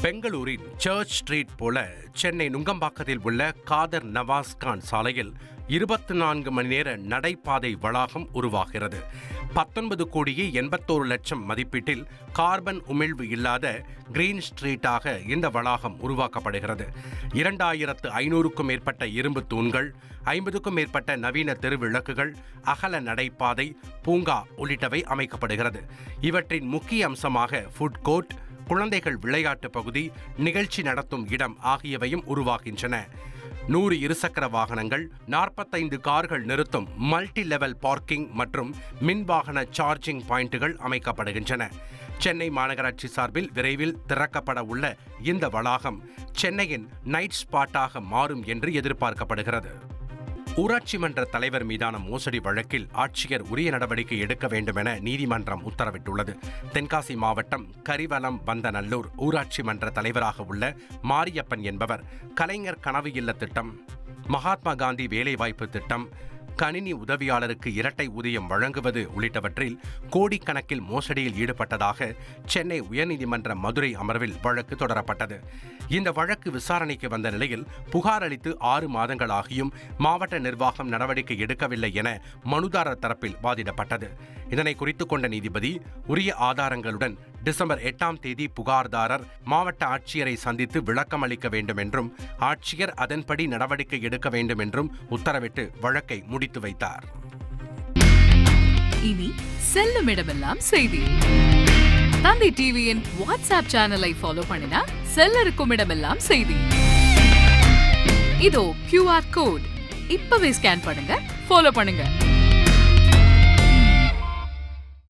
பெங்களூரின் church street போல சென்னை நுங்கம்பாக்கத்தில் உள்ள காதர் நவாஸ் கான் சாலையில் 24 மணி நேர நடைபாதை வளாகம் உருவாகிறது. 19,81,00,000 மதிப்பீட்டில் கார்பன் உமிழ்வு இல்லாத கிரீன் ஸ்ட்ரீட்டாக இந்த வளாகம் உருவாக்கப்படுகிறது. 2500க்கும் மேற்பட்ட இரும்பு தூண்கள், 50க்கும் மேற்பட்ட நவீன தெருவிளக்குகள், அகல நடைபாதை, பூங்கா உள்ளிட்டவை அமைக்கப்படுகிறது. இவற்றின் முக்கிய அம்சமாக ஃபுட் கோர்ட், குழந்தைகள் விளையாட்டு பகுதி, நிகழ்ச்சி நடத்தும் இடம் ஆகியவையும் உருவாகின்றன. 100 இருசக்கர வாகனங்கள், 45 கார்கள் நிறுத்தும் மல்டி லெவல் பார்க்கிங் மற்றும் மின்வாகன சார்ஜிங் பாயிண்டுகள் அமைக்கப்படுகின்றன. சென்னை மாநகராட்சி சார்பில் விரைவில் திறக்கப்பட உள்ள இந்த வளாகம் சென்னையின் நைட் ஸ்பாட்டாக மாறும் என்று எதிர்பார்க்கப்படுகிறது. ஊராட்சி மன்ற தலைவர் மீதான மோசடி வழக்கில் ஆட்சியர் உரிய நடவடிக்கை எடுக்க வேண்டும் என நீதிமன்றம் உத்தரவிட்டுள்ளது. தென்காசி மாவட்டம் கரிவலம் வந்தநல்லூர் ஊராட்சி மன்ற தலைவராக உள்ள மாரியப்பன் என்பவர் கலைஞர் கனவு இல்ல திட்டம், மகாத்மா காந்தி வேலைவாய்ப்பு திட்டம், கணினி உதவியாளருக்கு இரட்டை ஊதியம் வழங்குவது உள்ளிட்டவற்றில் கோடிக்கணக்கில் மோசடியில் ஈடுபட்டதாக சென்னை உயர்நீதிமன்ற மதுரை அமர்வில் வழக்கு தொடரப்பட்டது. இந்த வழக்கு விசாரணைக்கு வந்த நிலையில் புகார் அளித்து 6 மாதங்கள் ஆகியும் மாவட்ட நிர்வாகம் நடவடிக்கை எடுக்கவில்லை என மனுதாரர் தரப்பில் வாதிடப்பட்டது. இதனை குறித்துக் கொண்ட நீதிபதி உரிய ஆதாரங்களுடன் டிசம்பர் 8ஆம் தேதி புகார்தாரர் மாவட்ட ஆட்சியரை சந்தித்து விளக்கம் அளிக்க வேண்டும் என்றும் ஆட்சியர் அதன்படி நடவடிக்கை எடுக்க வேண்டும் என்றும் உத்தரவிட்டு வழக்கை முடித்து வைத்தார். இனி செல்லும் இடமெல்லாம் செய்தி. தந்தை டிவியின் வாட்ஸ்அப் சேனலை ஃபாலோ பண்ணினா செல்ல இருக்கும் இடமெல்லாம் செய்தி. இதோ QR கோட், இப்பவே ஸ்கேன் பண்ணுங்க, ஃபாலோ பண்ணுங்க.